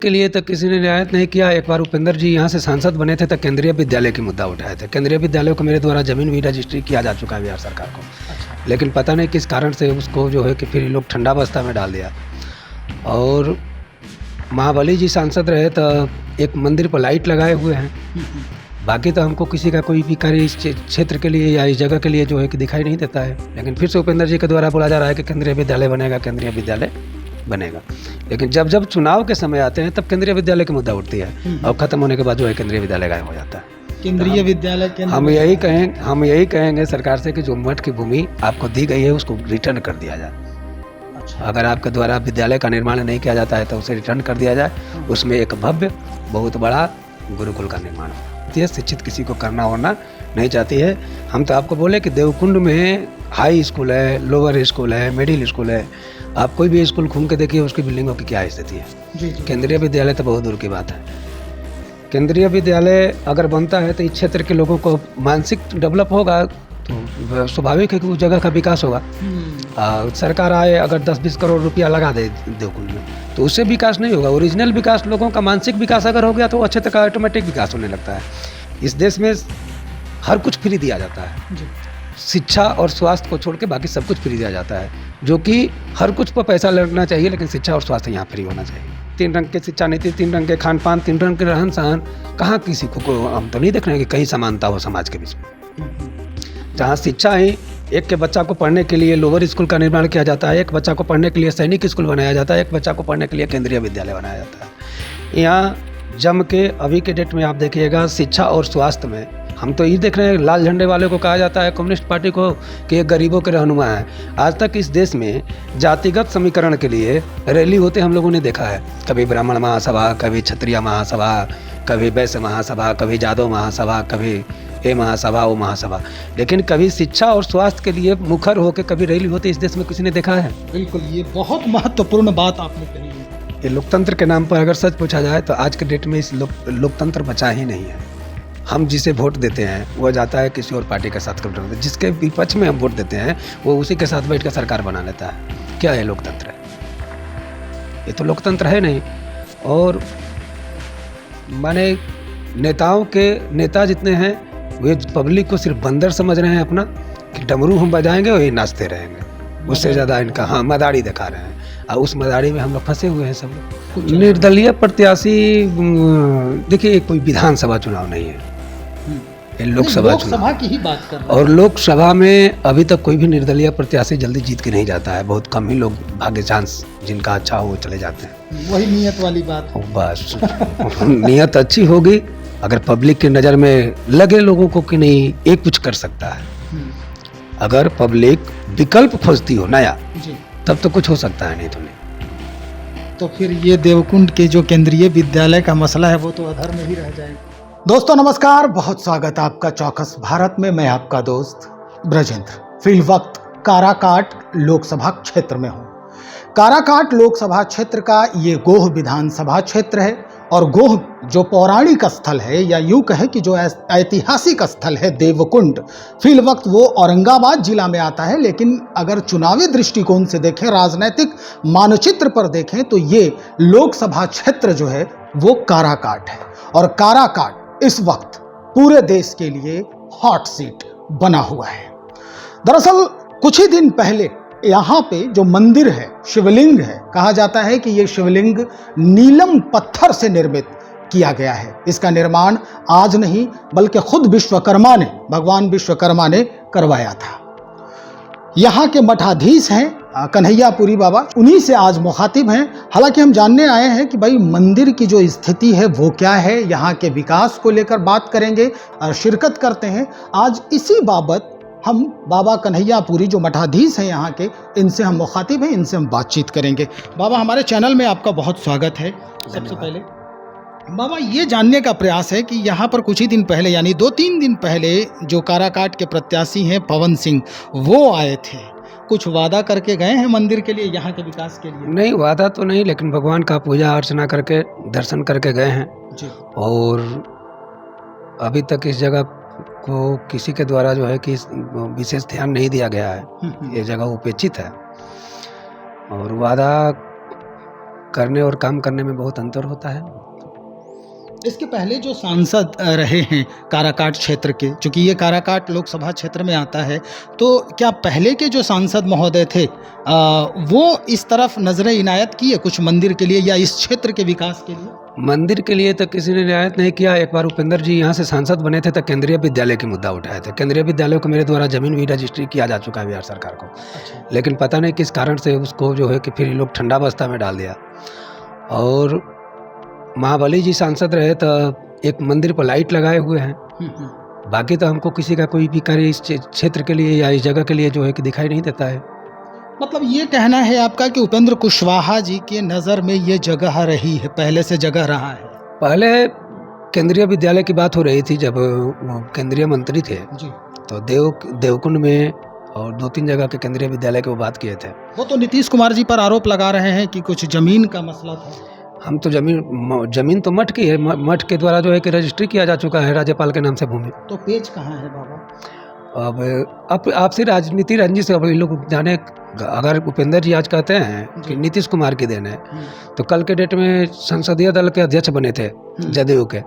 के लिए तो किसी ने रियायत नहीं किया। एक बार उपेंद्र जी यहाँ से सांसद बने थे तो केंद्रीय विद्यालय की मुद्दा उठाए थे। केंद्रीय विद्यालय को मेरे द्वारा ज़मीन भी रजिस्ट्री किया जा चुका है बिहार सरकार को। लेकिन पता नहीं किस कारण से उसको जो है कि फिर ये लोग ठंडा बस्ता में डाल दिया। और महाबली जी सांसद रहे तो एक मंदिर पर लाइट लगाए हुए हैं, बाकी तो हमको किसी का कोई भी कार्य इस क्षेत्र के लिए या इस जगह के लिए जो है कि दिखाई नहीं देता है। लेकिन फिर से उपेंद्र जी के द्वारा बोला जा रहा है कि केंद्रीय विद्यालय बनेगा, केंद्रीय विद्यालय बनेगा। लेकिन जब जब चुनाव के समय आते हैं तब केंद्रीय विद्यालय की मुद्दा उठती है और खत्म होने के बाद जो है केंद्रीय विद्यालय गायब हो जाता है। केंद्रीय विद्यालय हम यही कहेंगे सरकार से कि जो मठ की भूमि आपको दी गई है उसको रिटर्न कर दिया जाए। अगर आपके द्वारा विद्यालय का निर्माण नहीं किया जाता है तो उसे रिटर्न कर दिया जाए। उसमें एक भव्य बहुत बड़ा गुरुकुल का निर्माण हो। शिक्षित किसी को करना होना नहीं चाहती है। हम तो आपको बोले कि देवकुंड में हाई स्कूल है, लोअर स्कूल है, मिडिल स्कूल है। आप कोई भी स्कूल घूम के देखिए उसकी बिल्डिंगों की क्या स्थिति है। केंद्रीय विद्यालय तो बहुत दूर की बात है। केंद्रीय विद्यालय अगर बनता है तो इस क्षेत्र के लोगों को मानसिक डेवलप होगा तो स्वाभाविक है कि उस जगह का विकास होगा। सरकार आए अगर 10-20 करोड़ रुपया लगा दे देवकुंड में तो उससे विकास नहीं होगा। ओरिजिनल विकास, लोगों का मानसिक विकास अगर हो गया तो अच्छे तरह का ऑटोमेटिक विकास होने लगता है। इस देश में हर कुछ फ्री दिया जाता है। शिक्षा और स्वास्थ्य को छोड़ के बाकी सब कुछ फ्री दिया जाता है, जो कि हर कुछ पर पैसा लगना चाहिए, लेकिन शिक्षा और स्वास्थ्य यहाँ फ्री होना चाहिए। 3 रंग के शिक्षा नीति, 3 रंग के खान पान, 3 रंग के रहन सहन, कहाँ किसी को हम तो नहीं देख रहे हैं कि कहीं समानता हो समाज के बीच में। जहाँ शिक्षा है, एक के बच्चा को पढ़ने के लिए लोअर स्कूल का निर्माण किया जाता है, एक बच्चा को पढ़ने के लिए सैनिक स्कूल बनाया जाता है, एक बच्चा को पढ़ने के लिए केंद्रीय विद्यालय बनाया जाता है। यहाँ जम के अभी के डेट में आप देखिएगा शिक्षा और स्वास्थ्य में हम तो ये देख रहे हैं, लाल झंडे वाले को कहा जाता है कम्युनिस्ट पार्टी को कि ये गरीबों के रहनुमा है। आज तक इस देश में जातिगत समीकरण के लिए रैली होते हम लोगों ने देखा है। कभी ब्राह्मण महासभा, कभी क्षत्रिय महासभा, कभी वैश्य महासभा, कभी जादव महासभा, कभी ये महासभा वो महासभा, लेकिन कभी शिक्षा और स्वास्थ्य के लिए मुखर होकर कभी रैली होते इस देश में किसी ने देखा है? बिल्कुल, ये बहुत महत्वपूर्ण बात आपने कही है। ये लोकतंत्र के नाम पर अगर सच पूछा जाए तो आज के डेट में इस लोकतंत्र बचा ही नहीं है। हम जिसे वोट देते हैं वह जाता है किसी और पार्टी के साथ कब्जा, जिसके विपक्ष में हम वोट देते हैं वो उसी के साथ बैठ कर सरकार बना लेता है। क्या है लोकतंत्र? ये तो लोकतंत्र है नहीं। और माने नेताओं के नेता जितने हैं वे पब्लिक को सिर्फ बंदर समझ रहे हैं अपना, कि डमरू हम बजाएंगे और ये नाचते रहेंगे। उससे ज़्यादा इनका मदारी दिखा रहे हैं और उस मदारी में हम लोग फंसे हुए हैं सब लोग। निर्दलीय प्रत्याशी देखिए, कोई विधानसभा चुनाव नहीं है, ये लोकसभा चुनाव की ही बात कर रहे हैं। और लोकसभा में अभी तक कोई भी निर्दलीय प्रत्याशी जल्दी जीत के नहीं जाता है। बहुत कम ही लोग, भाग्य चांस जिनका अच्छा हो वो चले जाते हैं। वही नियत वाली बात है। बस नियत अच्छी होगी, अगर पब्लिक की नज़र में लगे लोगों को कि नहीं ये कुछ कर सकता है, अगर पब्लिक विकल्प खोजती हो नया तब तो कुछ हो सकता है, नहीं तो नहीं। तो फिर ये देवकुंड के जो केंद्रीय विद्यालय का मसला है वो तो अधर में ही रह जाएगा। दोस्तों नमस्कार, बहुत स्वागत आपका चौकस भारत में। मैं आपका दोस्त ब्रजेंद्र। फिल वक्त काराकाट लोकसभा क्षेत्र में हूँ। काराकाट लोकसभा क्षेत्र का ये गोह विधानसभा क्षेत्र है और गोह जो पौराणिक स्थल है या यूँ कहे कि जो ऐतिहासिक स्थल है देवकुंड, फिल वक्त वो औरंगाबाद जिला में आता है। लेकिन अगर चुनावी दृष्टिकोण से देखें, राजनीतिक मानचित्र पर देखें तो ये लोकसभा क्षेत्र जो है वो काराकाट है। और काराकाट इस वक्त पूरे देश के लिए हॉट सीट बना हुआ है। दरअसल कुछ ही दिन पहले यहाँ पे जो मंदिर है, शिवलिंग है, कहा जाता है कि ये शिवलिंग नीलम पत्थर से निर्मित किया गया है। इसका निर्माण आज नहीं बल्कि खुद विश्वकर्मा ने, भगवान विश्वकर्मा ने करवाया था। यहाँ के मठाधीश हैं कन्हैयापुरी बाबा, उन्हीं से आज मुखातिब हैं। हालांकि हम जानने आए हैं कि भाई मंदिर की जो स्थिति है वो क्या है, यहाँ के विकास को लेकर बात करेंगे और शिरकत करते हैं। आज इसी बाबत हम बाबा कन्हैयापुरी जो मठाधीश हैं यहाँ के, इनसे हम मुखातिब हैं, इनसे हम बातचीत करेंगे। बाबा, हमारे चैनल में आपका बहुत स्वागत है। सबसे पहले बाबा ये जानने का प्रयास है कि यहाँ पर कुछ ही दिन पहले यानी 2-3 दिन पहले जो काराकाट के प्रत्याशी हैं पवन सिंह, वो आए थे। कुछ वादा करके गए हैं मंदिर के लिए, यहाँ के विकास के लिए? नहीं, वादा तो नहीं, लेकिन भगवान का पूजा अर्चना करके दर्शन करके गए हैं जी। और अभी तक इस जगह को किसी के द्वारा जो है कि विशेष ध्यान नहीं दिया गया है। ये जगह उपेक्षित है और वादा करने और काम करने में बहुत अंतर होता है। इसके पहले जो सांसद रहे हैं काराकाट क्षेत्र के, चूंकि ये काराकाट लोकसभा क्षेत्र में आता है, तो क्या पहले के जो सांसद महोदय थे वो इस तरफ नजरें इनायत की है कुछ मंदिर के लिए या इस क्षेत्र के विकास के लिए? मंदिर के लिए तो किसी ने रियायत नहीं किया। एक बार उपेंद्र जी यहाँ से सांसद बने थे तो केंद्रीय विद्यालय के मुद्दा उठाए थे। केंद्रीय विद्यालय को मेरे द्वारा जमीन भी रजिस्ट्री किया जा चुका है बिहार सरकार को। अच्छा। लेकिन पता नहीं किस कारण से उसको जो है कि फिर ये लोग ठंडा अवस्था में डाल दिया। और महाबली जी सांसद रहे तो एक मंदिर पर लाइट लगाए हुए हैं। बाकी तो हमको किसी का कोई भी कार्य इस क्षेत्र के लिए या इस जगह के लिए जो है कि दिखाई नहीं देता है। मतलब ये कहना है आपका कि उपेंद्र कुशवाहा जी के नज़र में ये जगह रही है, पहले से जगह रहा है? पहले केंद्रीय विद्यालय की बात हो रही थी जब वो केंद्रीय मंत्री थे जी। तो देवकुंड में और 2-3 जगह के केंद्रीय विद्यालय की वो बात किए थे। वो तो नीतीश कुमार जी पर आरोप लगा रहे हैं कि कुछ जमीन का मसला था। हम तो जमीन तो मठ की है। मठ के द्वारा जो है कि रजिस्ट्री किया जा चुका है राज्यपाल के नाम से भूमि। तो पेज कहाँ है बाबा? अब आपसी राजनीति रंजिश से अब ये लोग जाने। अगर उपेंद्र जी आज कहते हैं कि नीतीश कुमार की देन है तो कल के डेट में संसदीय दल के अध्यक्ष बने थे जदयू के,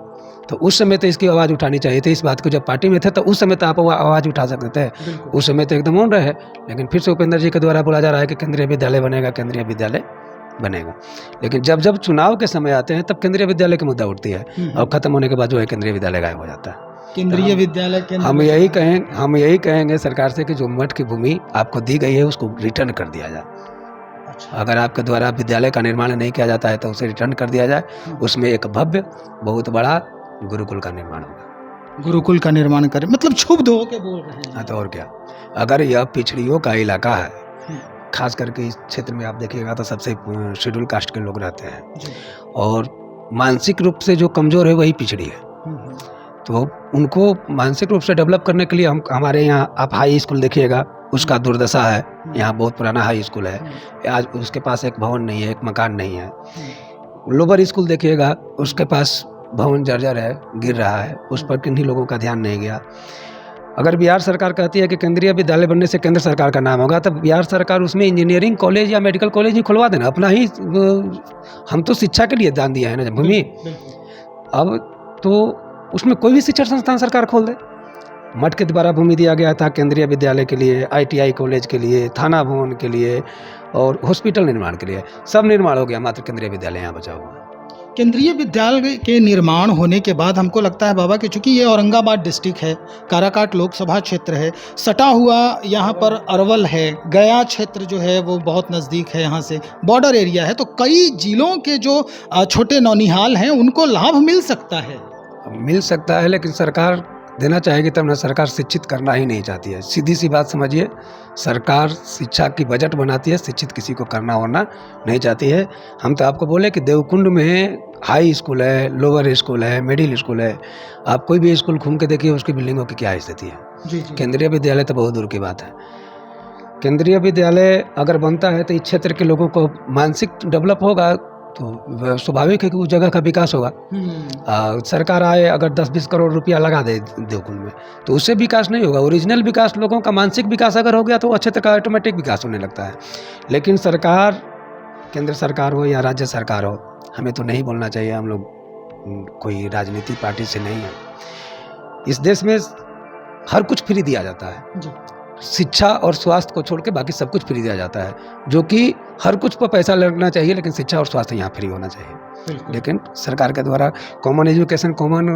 तो उस समय तो इसकी आवाज़ उठानी चाहिए थी इस बात को। जब पार्टी में थे तो उस समय तो आप आवाज़ उठा सकते थे। उस समय तो एकदम मौन रहे। लेकिन फिर से उपेंद्र जी के द्वारा बोला जा रहा है कि केंद्रीय विद्यालय बनेगा, केंद्रीय विद्यालय बनेगा। लेकिन जब जब चुनाव के समय आते हैं तब केंद्रीय विद्यालय की मुद्दा उठती है और खत्म होने के बाद जो है केंद्रीय विद्यालय गायब हो जाता है। केंद्रीय विद्यालय के हम यही कहेंगे सरकार से कि जो मठ की भूमि आपको दी गई है उसको रिटर्न कर दिया जाए। अच्छा। अगर आपके द्वारा विद्यालय का निर्माण नहीं किया जाता है तो उसे रिटर्न कर दिया जाए। उसमें एक भव्य बहुत बड़ा गुरुकुल का निर्माण होगा। गुरुकुल का निर्माण करें मतलब क्षुब्ध होकर बोल रहे हैं। हाँ तो और क्या। अगर यह पिछड़ियों का इलाका है, खास करके इस क्षेत्र में आप देखिएगा तो सबसे शेड्यूल कास्ट के लोग रहते हैं और मानसिक रूप से जो कमज़ोर है वही पिछड़ी है। तो उनको मानसिक रूप से डेवलप करने के लिए हमारे यहाँ आप हाई स्कूल देखिएगा, उसका दुर्दशा है। यहाँ बहुत पुराना हाई स्कूल है, आज उसके पास एक भवन नहीं है, एक मकान नहीं है। लोअर स्कूल देखिएगा, उसके पास भवन जर्जर है, गिर रहा है, उस पर किन्हीं लोगों का ध्यान नहीं गया। अगर बिहार सरकार कहती है कि केंद्रीय विद्यालय बनने से केंद्र सरकार का नाम होगा, तब बिहार सरकार उसमें इंजीनियरिंग कॉलेज या मेडिकल कॉलेज ही खुलवा देना अपना ही। हम तो शिक्षा के लिए दान दिया है ना भूमि, अब तो उसमें कोई भी शिक्षण संस्थान सरकार खोल दे। मठ के द्वारा भूमि दिया गया था केंद्रीय विद्यालय के लिए, ITI कॉलेज के लिए, थाना भवन के लिए और हॉस्पिटल निर्माण के लिए। सब निर्माण हो गया, मात्र केंद्रीय विद्यालय यहाँ बचा हुआ। केंद्रीय विद्यालय के निर्माण होने के बाद हमको लगता है बाबा कि चूंकि ये औरंगाबाद डिस्ट्रिक्ट है, काराकाट लोकसभा क्षेत्र है, सटा हुआ यहाँ पर अरवल है, गया क्षेत्र जो है वो बहुत नज़दीक है, यहाँ से बॉर्डर एरिया है, तो कई जिलों के जो छोटे नौनिहाल हैं उनको लाभ मिल सकता है। लेकिन सरकार देना चाहेगी तब ना। सरकार शिक्षित करना ही नहीं चाहती है। सीधी सी बात समझिए, सरकार शिक्षा की बजट बनाती है, शिक्षित किसी को करना होना नहीं चाहती है। हम तो आपको बोले कि देवकुंड में हाई स्कूल है, लोअर स्कूल है, मिडिल स्कूल है। आप कोई भी स्कूल घूम के देखिए उसकी बिल्डिंगों की क्या स्थिति है। केंद्रीय विद्यालय तो बहुत दूर की बात है। केंद्रीय विद्यालय अगर बनता है तो इस क्षेत्र के लोगों को मानसिक डेवलप होगा तो स्वाभाविक है कि उस जगह का विकास होगा। सरकार आए अगर 10-20 करोड़ रुपया लगा दे देवकुंड में तो उससे विकास नहीं होगा। ओरिजिनल विकास, लोगों का मानसिक विकास अगर हो गया तो अच्छे तरह का ऑटोमेटिक विकास होने लगता है। लेकिन सरकार, केंद्र सरकार हो या राज्य सरकार हो, हमें तो नहीं बोलना चाहिए, हम लोग कोई राजनीतिक पार्टी से नहीं है। इस देश में हर कुछ फ्री दिया जाता है, शिक्षा और स्वास्थ्य को छोड़ के बाकी सब कुछ फ्री दिया जाता है, जो कि हर कुछ पर पैसा लगना चाहिए, लेकिन शिक्षा और स्वास्थ्य यहाँ फ्री होना चाहिए। लेकिन सरकार के द्वारा कॉमन एजुकेशन, कॉमन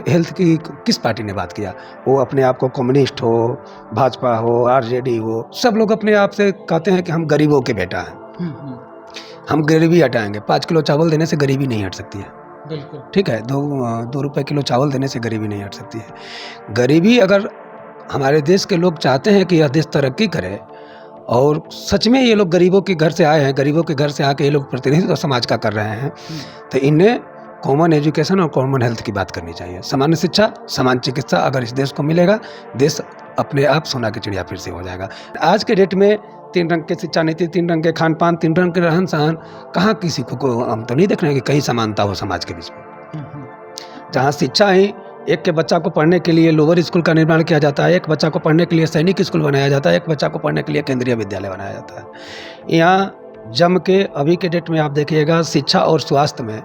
हेल्थ की किस पार्टी ने बात किया? वो अपने आप को कम्युनिस्ट हो, भाजपा हो, RJD हो, सब लोग अपने आप से कहते हैं कि हम गरीबों के बेटा हैं, हम गरीबी हटाएंगे। 5 किलो चावल देने से गरीबी नहीं हट सकती है। ठीक है, 2 रुपये किलो चावल देने से गरीबी नहीं हट सकती है। गरीबी अगर हमारे देश के लोग चाहते हैं कि यह देश तरक्की करे और सच में ये लोग गरीबों के घर से आए हैं, गरीबों के घर से आके ये लोग प्रतिनिधित्व समाज का कर रहे हैं, तो इन्हें कॉमन एजुकेशन और कॉमन हेल्थ की बात करनी चाहिए। सामान्य शिक्षा, समान चिकित्सा अगर इस देश को मिलेगा, देश अपने आप सोना की चिड़िया फिर से हो जाएगा। आज के डेट में 3 रंग के शिक्षा नीति, 3 रंग के खान पान, 3 रंग के रहन सहन, कहाँ किसी को हम तो नहीं देख रहे हैं कि कहीं समानता हो समाज के बीच में। जहाँ शिक्षा ही एक के बच्चा को पढ़ने के लिए लोअर स्कूल का निर्माण किया जाता है, एक बच्चा को पढ़ने के लिए सैनिक स्कूल बनाया जाता है, एक बच्चा को पढ़ने के लिए केंद्रीय विद्यालय बनाया जाता है। यहाँ जम के अभी के डेट में आप देखिएगा शिक्षा और स्वास्थ्य में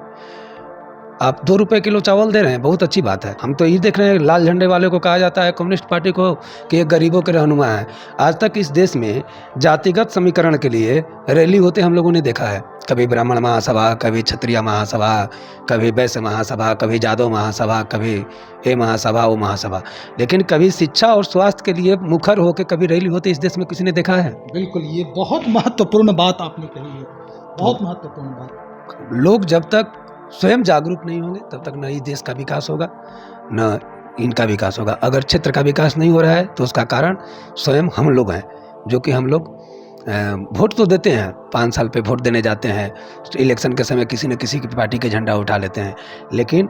आप 2 रुपये किलो चावल दे रहे हैं, बहुत अच्छी बात है। हम तो ये देख रहे हैं लाल झंडे वाले को कहा जाता है कम्युनिस्ट पार्टी को कि ये गरीबों के रहनुमा है। आज तक इस देश में जातिगत समीकरण के लिए रैली होते हम लोगों ने देखा है। कभी ब्राह्मण महासभा, कभी क्षत्रिय महासभा, कभी वैश्य महासभा, कभी जादव महासभा, कभी ये महासभा वो महासभा, लेकिन कभी शिक्षा और स्वास्थ्य के लिए मुखर होकर कभी रैली होती इस देश में किसी ने देखा है? बिल्कुल, ये बहुत महत्वपूर्ण बात आपने कही है, बहुत महत्वपूर्ण बात। लोग जब तक स्वयं जागरूक नहीं होंगे तब तक न इस देश का विकास होगा न इनका विकास होगा। अगर क्षेत्र का विकास नहीं हो रहा है तो उसका कारण स्वयं हम लोग हैं, जो कि हम लोग वोट तो देते हैं, 5 साल पे वोट देने जाते हैं, इलेक्शन के समय किसी न किसी की पार्टी के झंडा उठा लेते हैं, लेकिन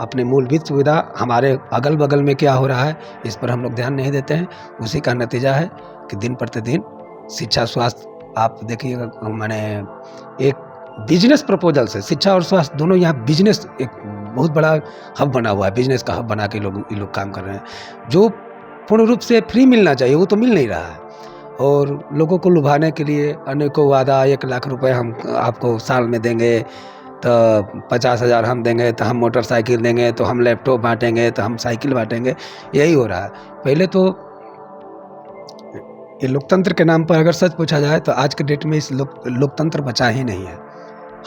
अपने मूलभूत सुविधा हमारे अगल बगल में क्या हो रहा है इस पर हम लोग ध्यान नहीं देते हैं। उसी का नतीजा है कि दिन प्रतिदिन शिक्षा स्वास्थ्य आप देखिएगा, मैंने एक बिजनेस प्रपोजल से शिक्षा और स्वास्थ्य दोनों यहाँ बिजनेस एक बहुत बड़ा हब बना हुआ है, बिजनेस का हब बना के ये लोग काम कर रहे हैं। जो पूर्ण रूप से फ्री मिलना चाहिए वो तो मिल नहीं रहा है, और लोगों को लुभाने के लिए अनेकों वादा, 1 लाख रुपए हम आपको साल में देंगे, तो 50,000 हम देंगे, तो हम मोटरसाइकिल देंगे, तो हम लैपटॉप बांटेंगे, तो हम साइकिल बांटेंगे, यही हो रहा है। पहले तो ये लोकतंत्र के नाम पर अगर सच पूछा जाए तो आज के डेट में इस लोकतंत्र बचा ही नहीं है।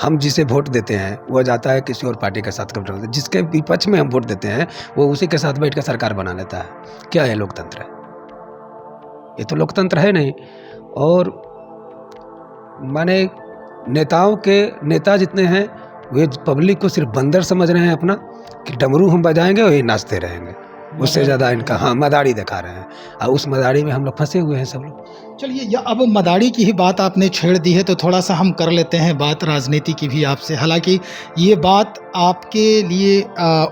हम जिसे वोट देते हैं वो जाता है किसी और पार्टी के साथ कब्जा, जिसके विपक्ष में हम वोट देते हैं वो उसी के साथ बैठ कर सरकार बना लेता है। क्या है लोकतंत्र? ये तो लोकतंत्र है नहीं। और माने नेता जितने हैं वे पब्लिक को सिर्फ बंदर समझ रहे हैं अपना, कि डमरू हम बजाएंगे और ये नाचते रहेंगे, उससे ज़्यादा इनका मदारी दिखा रहे हैं, और उस मदारी में हम लोग फंसे हुए हैं सब लोग। चलिए, अब मदारी की ही बात आपने छेड़ दी है तो थोड़ा सा हम कर लेते हैं बात राजनीति की भी आपसे। हालांकि ये बात आपके लिए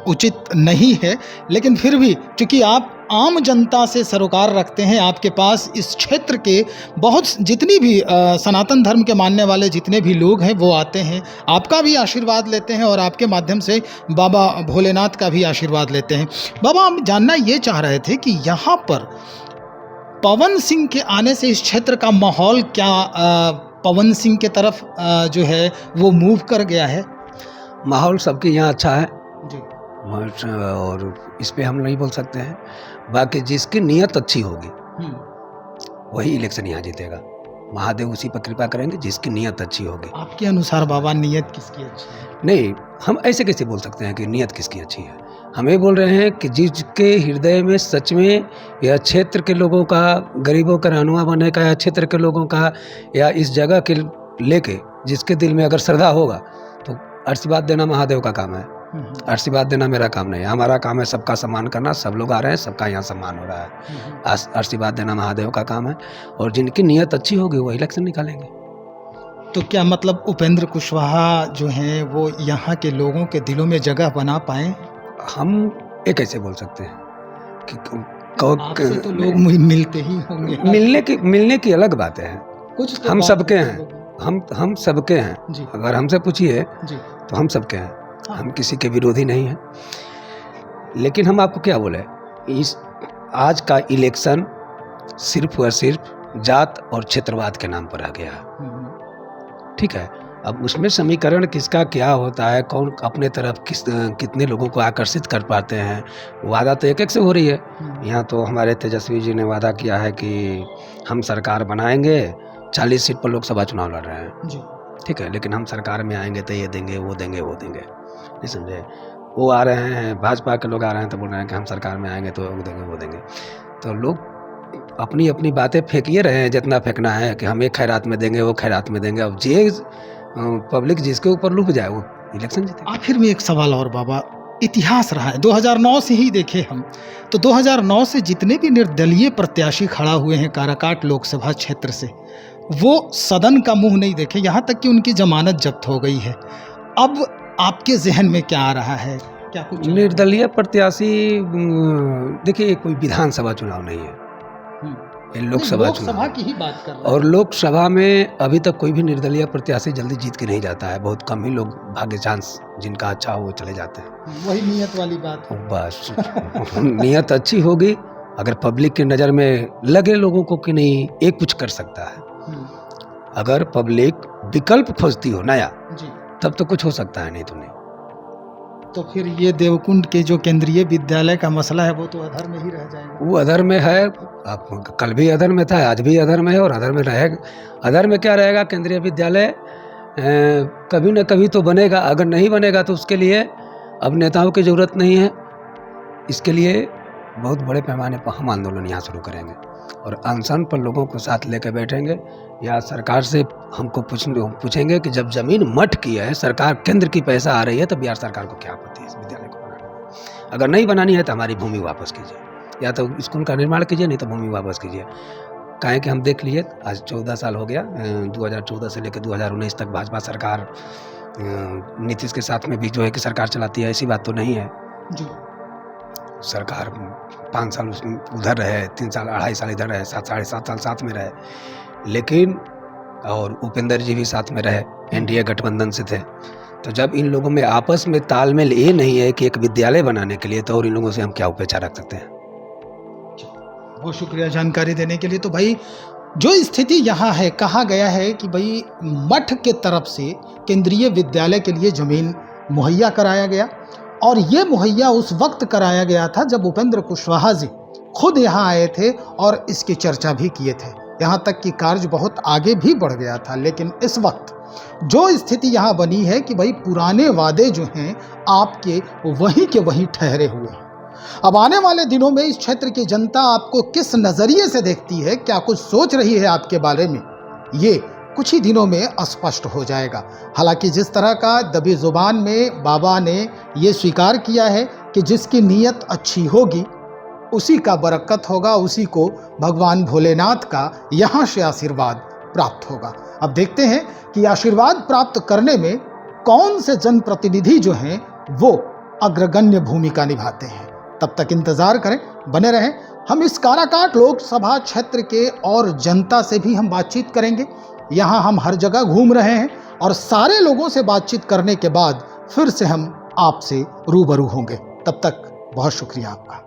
उचित नहीं है, लेकिन फिर भी चूँकि आप आम जनता से सरोकार रखते हैं, आपके पास इस क्षेत्र के बहुत जितनी भी सनातन धर्म के मानने वाले जितने भी लोग हैं वो आते हैं, आपका भी आशीर्वाद लेते हैं और आपके माध्यम से बाबा भोलेनाथ का भी आशीर्वाद लेते हैं। बाबा, हम जानना ये चाह रहे थे कि यहाँ पर पवन सिंह के आने से इस क्षेत्र का माहौल क्या पवन सिंह के तरफ जो है वो मूव कर गया है? माहौल सबके यहाँ अच्छा है जी, और इस पे हम नहीं बोल सकते हैं। बाकी जिसकी नीयत अच्छी होगी वही इलेक्शन यहाँ जीतेगा। महादेव उसी पर कृपा करेंगे जिसकी नीयत अच्छी होगी। आपके अनुसार बाबा नीयत किसकी अच्छी है? नहीं, हम ऐसे कैसे बोल सकते हैं कि नीयत किसकी अच्छी है? हम ये बोल रहे हैं कि जिसके हृदय में सच में या क्षेत्र के लोगों का, गरीबों का रहनुमा बनने का, या क्षेत्र के लोगों का, या इस जगह के लेके जिसके दिल में अगर श्रद्धा होगा तो आशीर्वाद देना महादेव का काम है। आशीर्वाद देना मेरा काम नहीं है। हमारा काम है सबका सम्मान करना। सब लोग आ रहे हैं, सबका यहाँ सम्मान हो रहा है। आशीर्वाद देना महादेव का काम है, और जिनकी नीयत अच्छी होगी वो इलेक्शन निकालेंगे। तो क्या मतलब उपेंद्र कुशवाहा जो हैं वो यहाँ के लोगों के दिलों में जगह बना पाए? हम ये कैसे बोल सकते हैं कि आपसे तो लोग मिलते ही होंगे। मिलने की अलग बात है। कुछ तो हम सबके हैं, हम सबके हैं जी। अगर हमसे पूछिए जी, तो हम सबके हैं। हम किसी के विरोधी नहीं हैं। लेकिन हम आपको क्या बोले, इस आज का इलेक्शन सिर्फ और सिर्फ जात और क्षेत्रवाद के नाम पर आ गया है। ठीक है, अब उसमें समीकरण किसका क्या होता है, कौन अपने तरफ कितने लोगों को आकर्षित कर पाते हैं, वादा तो एक से हो रही है। यहाँ तो हमारे तेजस्वी जी ने वादा किया है कि हम सरकार बनाएंगे, 40 सीट पर लोकसभा चुनाव लड़ रहे हैं जी। ठीक है, लेकिन हम सरकार में आएंगे तो ये देंगे वो देंगे वो देंगे, नहीं समझे। वो आ रहे हैं, भाजपा के लोग आ रहे हैं तो बोल रहे हैं कि हम सरकार में आएंगे तो वो देंगे वो देंगे। तो लोग अपनी अपनी बातें फेंकिए रहे हैं जितना फेंकना है, कि हम ये खैरात में देंगे वो खैरात में देंगे। अब जे पब्लिक जिसके ऊपर लुभ जाए वो इलेक्शन जीते। आखिर में एक सवाल और बाबा, इतिहास रहा है 2009 से ही देखे हम तो 2009 से जितने भी निर्दलीय प्रत्याशी खड़ा हुए हैं काराकाट लोकसभा क्षेत्र से, वो सदन का मुंह नहीं देखे, यहाँ तक कि उनकी जमानत जब्त हो गई है। अब आपके जहन में क्या आ रहा है? क्या कुछ निर्दलीय प्रत्याशी, देखिए कोई विधानसभा चुनाव नहीं है, ये लोकसभा चुनाव की ही बात कर रहे हैं। और लोकसभा में अभी तक कोई भी निर्दलीय प्रत्याशी जल्दी जीत के नहीं जाता है। बहुत कम ही लोग, भाग्य चांस जिनका अच्छा हो वो चले जाते हैं। वही नियत वाली बात है। बस नियत अच्छी होगी, अगर पब्लिक की नज़र में लगे लोगों को कि नहीं ये कुछ कर सकता है, अगर पब्लिक विकल्प खोजती हो नया, जी। तब तो कुछ हो सकता है, नहीं तो नहीं। तो फिर ये देवकुंड के जो केंद्रीय विद्यालय का मसला है वो तो अधर में ही रह जाएगा। वो अधर में है, आप कल भी अधर में था, आज भी अधर में है और अधर में रहेगा। अधर में क्या रहेगा? केंद्रीय विद्यालय कभी न कभी तो बनेगा। अगर नहीं बनेगा तो उसके लिए अब नेताओं की ज़रूरत नहीं है। इसके लिए बहुत बड़े पैमाने पर हम आंदोलन यहाँ शुरू करेंगे और अनशन पर लोगों को साथ लेकर बैठेंगे। या सरकार से हमको पूछेंगे कि जब ज़मीन मठ की है, सरकार केंद्र की पैसा आ रही है, तो बिहार सरकार को क्या आपत्ति है इस विद्यालय को बनाने में? अगर नहीं बनानी है तो हमारी भूमि वापस कीजिए, या तो स्कूल का निर्माण कीजिए, नहीं तो भूमि वापस कीजिए। काहे कि हम देख लिए, आज 14 साल हो गया, 2014 से लेकर 2019 तक भाजपा सरकार नीतीश के साथ में भी जो है कि सरकार चलाती है, ऐसी बात तो नहीं है जी। सरकार 5 साल उसमें उधर रहे, 3 साल 2.5 साल इधर रहे, 7 साढ़े 7 साल साथ में रहे, लेकिन और उपेंद्र जी भी साथ में रहे, एनडीए गठबंधन से थे। तो जब इन लोगों में आपस में तालमेल ये नहीं है कि एक विद्यालय बनाने के लिए, तो और इन लोगों से हम क्या अपेक्षा रख सकते हैं? बहुत शुक्रिया जानकारी देने के लिए। तो भाई जो स्थिति यहाँ है, कहा गया है कि भाई मठ के तरफ से केंद्रीय विद्यालय के लिए ज़मीन मुहैया कराया गया, और ये मुहैया उस वक्त कराया गया था जब उपेंद्र कुशवाहा जी खुद यहाँ आए थे और इसकी चर्चा भी किए थे। यहाँ तक कि कार्य बहुत आगे भी बढ़ गया था। लेकिन इस वक्त जो स्थिति यहाँ बनी है कि भाई पुराने वादे जो हैं आपके वहीं के वहीं ठहरे हुए हैं। अब आने वाले दिनों में इस क्षेत्र की जनता आपको किस नज़रिए से देखती है, क्या कुछ सोच रही है आपके बारे में, ये कुछ ही दिनों में स्पष्ट हो जाएगा। हालांकि जिस तरह का दबी जुबान में बाबा ने ये स्वीकार किया है कि जिसकी नीयत अच्छी होगी उसी का बरकत होगा, उसी को भगवान भोलेनाथ का यहाँ से आशीर्वाद प्राप्त होगा। अब देखते हैं कि आशीर्वाद प्राप्त करने में कौन से जनप्रतिनिधि जो हैं वो अग्रगण्य भूमिका निभाते हैं। तब तक इंतज़ार करें, बने रहें। हम इस काराकाट लोकसभा क्षेत्र के और जनता से भी हम बातचीत करेंगे। यहाँ हम हर जगह घूम रहे हैं और सारे लोगों से बातचीत करने के बाद फिर से हम आपसे रूबरू होंगे। तब तक बहुत शुक्रिया आपका।